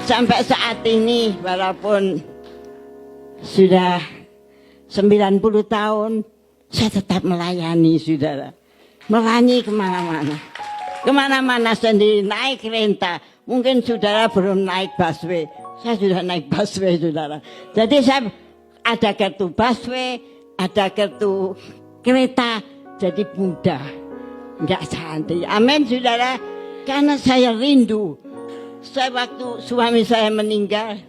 sampai saat ini walaupun sudah 90 tahun saya tetap melayani saudara. Melayani kemana-mana. Kemana-mana sendiri naik kereta. Mungkin saudara belum naik busway. Saya sudah naik busway saudara. Jadi saya ada kartu busway, ada kartu kereta. Jadi mudah. Enggak santai. Amin saudara. Karena saya rindu. Saya waktu suami saya meninggal.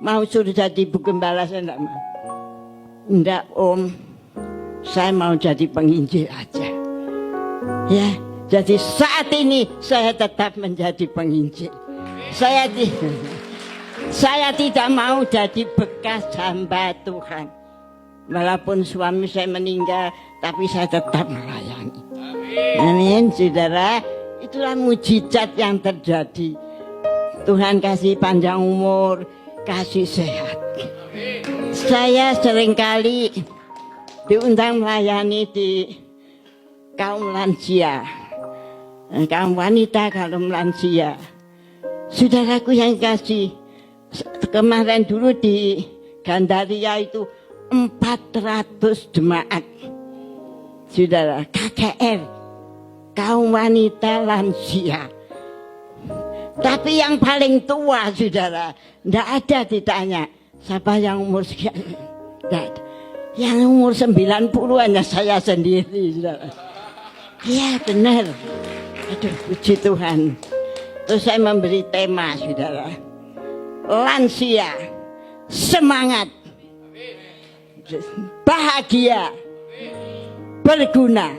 Mau suruh jadi ibu gembala saya enggak mau. Enggak om. Saya mau jadi penginjil aja. Ya. Jadi saat ini saya tetap menjadi penginjil. Saya tidak mau jadi bekas hamba Tuhan. Walaupun suami saya meninggal, tapi saya tetap melayani. Amin, saudara. Itulah mujizat yang terjadi. Tuhan kasih panjang umur, kasih sehat. Saya seringkali diundang melayani di kaum lansia. Kaum wanita, kaum lansia. Saudaraku yang kasih, kemarin dulu di Gandaria itu 400 jemaat. Saudara, KKR, kaum wanita lansia. Tapi yang paling tua, saudara, enggak ada ditanya. Siapa yang umur sekian? Enggak ada. Yang umur 90 hanya saya sendiri, saudara. Iya, benar. Aduh, puji Tuhan. Terus saya memberi tema, saudara. Lansia, semangat, bahagia, berguna.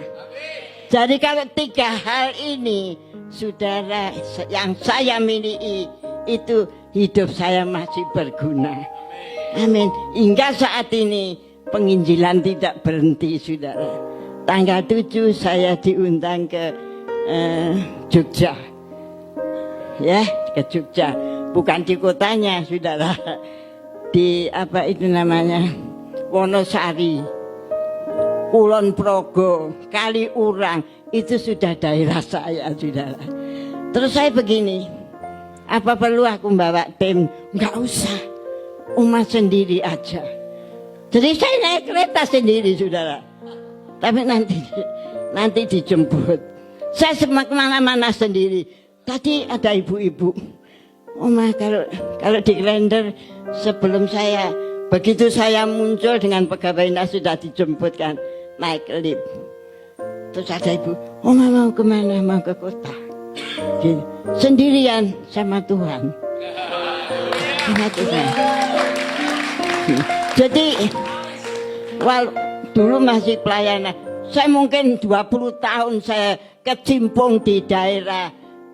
Jadi kalau 3 hal ini, saudara, yang saya miliki, itu hidup saya masih berguna. Amin. Hingga saat ini, penginjilan tidak berhenti, saudara. Tanggal 7 saya diundang ke Jogja, ya, ke Jogja, bukan di kotanya, saudara, di apa itu namanya, Wonosari, Kulon Progo, Kaliurang, itu sudah daerah saya, saudara. Terus saya begini, apa perlu aku bawa tim? Enggak usah, umat sendiri aja. Jadi saya naik kereta sendiri, saudara. Tapi nanti dijemput. Saya kemana-mana sendiri. Tadi ada ibu-ibu. Oma kalau di Klender sebelum saya, begitu saya muncul dengan pegawai sudah dijemput kan, naik lift. Terus ada ibu, Oma mau kemana? Mau ke kota. Gini, sendirian sama Tuhan. Sama Tuhan. Jadi, dulu masih pelayanan. Saya mungkin 20 tahun saya kecimpung di daerah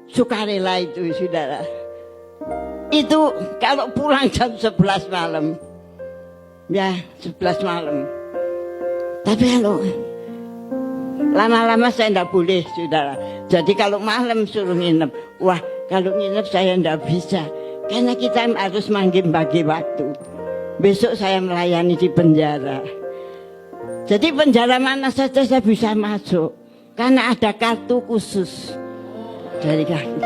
sukarela itu, saudara. Itu kalau pulang jam 11 malam. Ya, 11 malam. Tapi kalau lama-lama saya enggak boleh, saudara. Jadi kalau malam suruh nginep. Wah, kalau nginep saya enggak bisa. Karena kita harus bagi waktu. Besok saya melayani di penjara. Jadi penjara mana saja saya bisa masuk. Karena ada kartu khusus. Dari kartu.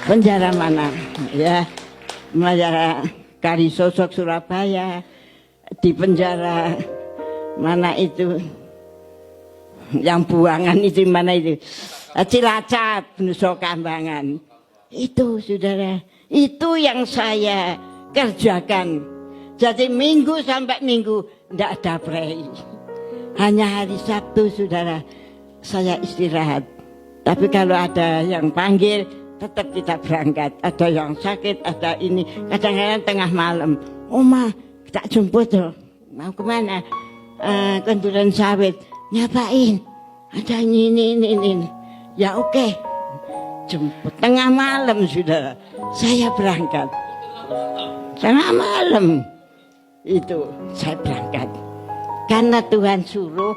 Penjara mana? Ya, penjara Kalisosok Surabaya. Di penjara mana itu? Yang buangan itu mana itu? Cilacap, Nusa Kambangan. Itu saudara. Itu yang saya kerjakan. Jadi minggu sampai minggu tidak ada prei. Hanya hari Sabtu saudara saya istirahat. Tapi kalau ada yang panggil tetap kita berangkat. Ada yang sakit, ada ini. Kadang-kadang tengah malam. Oma, tak jemput loh. Mau kemana? Kenduran sawit. Ngapain? Ada ini. Ya oke. Jemput. Tengah malam saudara. Saya berangkat. Tengah malam. Itu saya berangkat. Karena Tuhan suruh,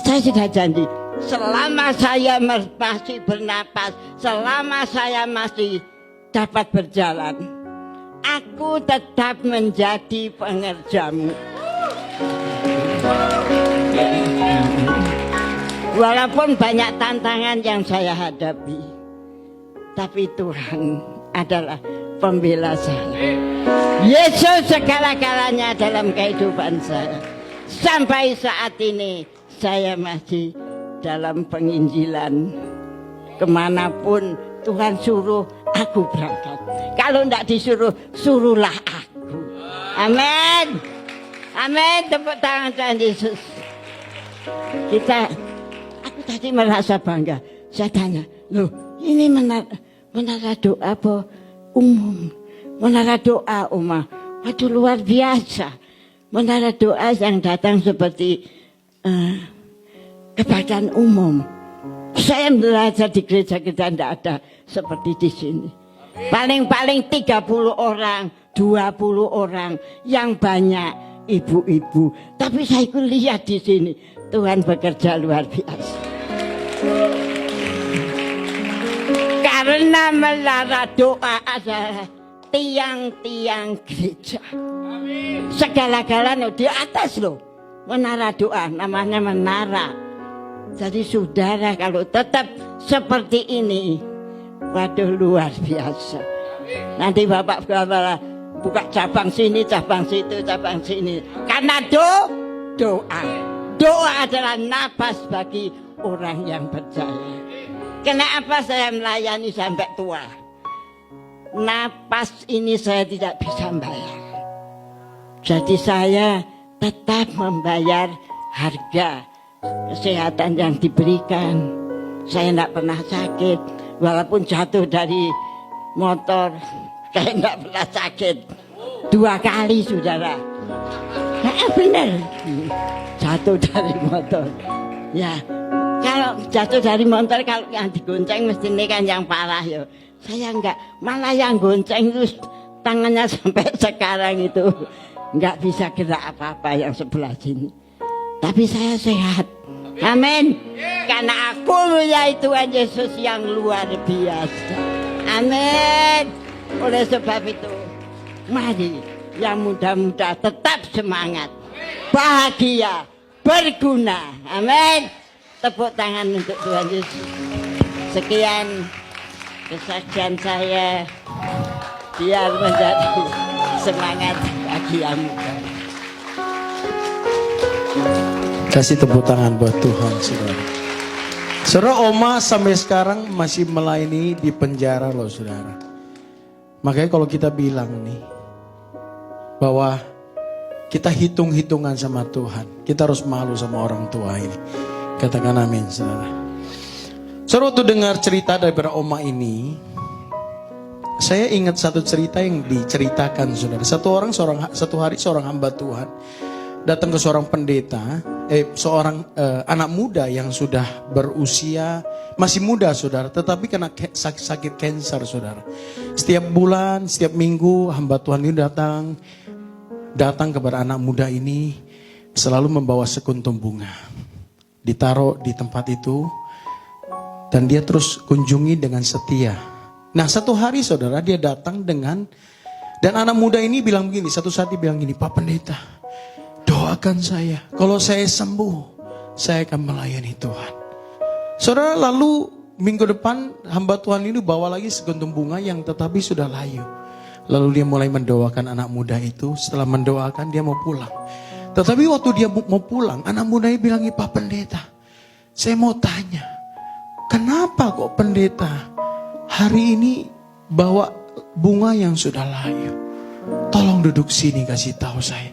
saya sudah janji. Selama saya masih bernapas, selama saya masih dapat berjalan, aku tetap menjadi pengerjamu. Walaupun banyak tantangan yang saya hadapi, tapi Tuhan adalah pembela saya. Yesus segala-galanya dalam kehidupan saya. Sampai saat ini saya masih dalam penginjilan. Kemanapun Tuhan suruh, aku berangkat. Kalau tidak disuruh, suruhlah aku. Amin. Amin. Tepuk tangan Tuhan Yesus. Aku tadi merasa bangga. Saya tanya, loh ini menara doa apa umum? Menara doa Uma, waduh luar biasa. Menara doa yang datang seperti kebaktian umum. Saya belajar di gereja kita tidak ada seperti di sini. Paling-paling 30 orang, 20 orang, yang banyak ibu-ibu. Tapi saya lihat di sini Tuhan bekerja luar biasa. Karena menara doa adalah tiang-tiang gereja. Segala-galanya di atas loh. Menara doa, namanya menara. Jadi saudara kalau tetap seperti ini, waduh luar biasa. Nanti Bapak buka cabang sini, cabang situ, cabang sini. Karena doa. Doa adalah napas bagi orang yang percaya. Kenapa saya melayani sampai tua? Napas ini saya tidak bisa bayar. Jadi saya tetap membayar harga kesehatan yang diberikan. Saya tidak pernah sakit. Walaupun jatuh dari motor, saya tidak pernah sakit. 2 kali saudara. Benar. Jatuh dari motor. Ya, kalau jatuh dari motor, kalau yang digonceng mestinya kan yang parah ya. Saya enggak, malah yang gonceng itu tangannya sampai sekarang itu enggak bisa gerak apa-apa yang sebelah sini. Tapi saya sehat. Amin. Karena aku mempunyai Tuhan Yesus yang luar biasa. Amin. Oleh sebab itu, mari yang muda-muda tetap semangat, bahagia, berguna. Amin. Tepuk tangan untuk Tuhan Yesus. Sekian kesaksian saya, biar menjadi semangat bagi yang muda. Kasih tepuk tangan buat Tuhan, saudara. Saudara, Oma sampai sekarang masih melayani di penjara loh, saudara. Makanya kalau kita bilang nih, bahwa kita hitung-hitungan sama Tuhan, kita harus malu sama orang tua ini. Katakan amin, saudara. Saudara, waktu dengar cerita daripada Oma ini, saya ingat satu cerita yang diceritakan, saudara. Satu hari seorang hamba Tuhan datang ke seorang pendeta, seorang anak muda yang sudah berusia, masih muda saudara, tetapi kena sakit kanker saudara. Setiap bulan, setiap minggu hamba Tuhan ini datang kepada anak muda ini, selalu membawa sekuntum bunga. Ditaruh di tempat itu, dan dia terus kunjungi dengan setia. Nah satu hari saudara, dia datang dan anak muda ini bilang begini, satu saat dia bilang gini, Pak Pendeta, doakan saya, kalau saya sembuh, saya akan melayani Tuhan. Saudara, lalu minggu depan hamba Tuhan ini bawa lagi sekuntum bunga yang tetapi sudah layu. Lalu dia mulai mendoakan anak muda itu, setelah mendoakan dia mau pulang. Tetapi waktu dia mau pulang, anak muda ini bilang, Pak Pendeta, saya mau tanya, kenapa kok pendeta hari ini bawa bunga yang sudah layu? Tolong duduk sini kasih tahu saya.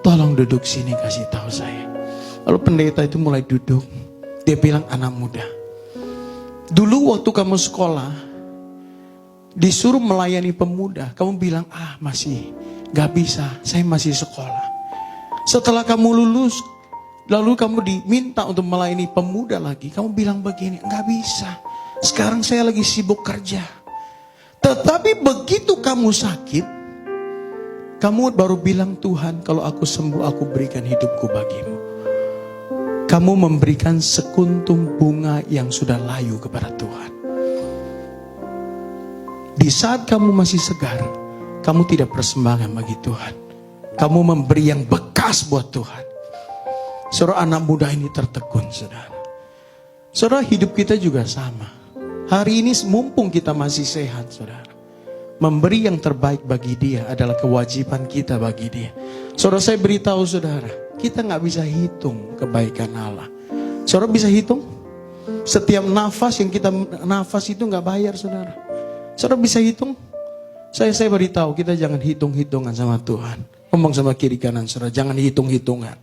Tolong duduk sini kasih tahu saya. Lalu pendeta itu mulai duduk. Dia bilang, anak muda, dulu waktu kamu sekolah disuruh melayani pemuda, kamu bilang masih gak bisa, saya masih sekolah. Setelah kamu lulus, lalu kamu diminta untuk melayani pemuda lagi, kamu bilang begini, gak bisa, sekarang saya lagi sibuk kerja. Tetapi begitu kamu sakit, kamu baru bilang, Tuhan kalau aku sembuh aku berikan hidupku bagimu. Kamu memberikan sekuntum bunga yang sudah layu kepada Tuhan. Di saat kamu masih segar, kamu tidak persembahan bagi Tuhan. Kamu memberi yang bekas buat Tuhan. Saudara, anak muda ini tertegun, saudara. Saudara, hidup kita juga sama. Hari ini mumpung kita masih sehat, saudara. memberi yang terbaik bagi dia adalah kewajiban kita bagi dia. Saudara, saya beritahu saudara, kita nggak bisa hitung kebaikan Allah. Saudara bisa hitung? Setiap nafas yang kita nafas itu nggak bayar, saudara. Saudara bisa hitung? Saya beritahu, kita jangan hitung-hitungan sama Tuhan. Ngomong sama kiri kanan saudara, jangan hitung-hitungan.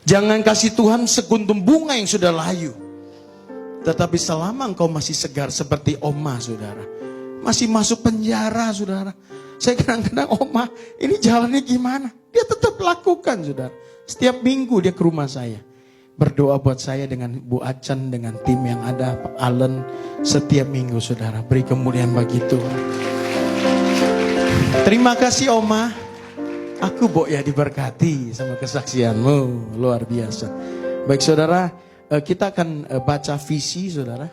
Jangan kasih Tuhan sekuntum bunga yang sudah layu. Tetapi selama engkau masih segar seperti Oma, saudara, masih masuk penjara, saudara. Saya kadang-kadang, Oma, ini jalannya gimana? Dia tetap lakukan, saudara. Setiap minggu dia ke rumah saya. Berdoa buat saya dengan Bu Acan, dengan tim yang ada, Pak Allen. Setiap minggu, saudara. Beri kemuliaan bagi Tuhan. Terima kasih, Oma. Aku, Bo, ya diberkati sama kesaksianmu. Luar biasa. Baik, saudara. Kita akan baca visi, saudara.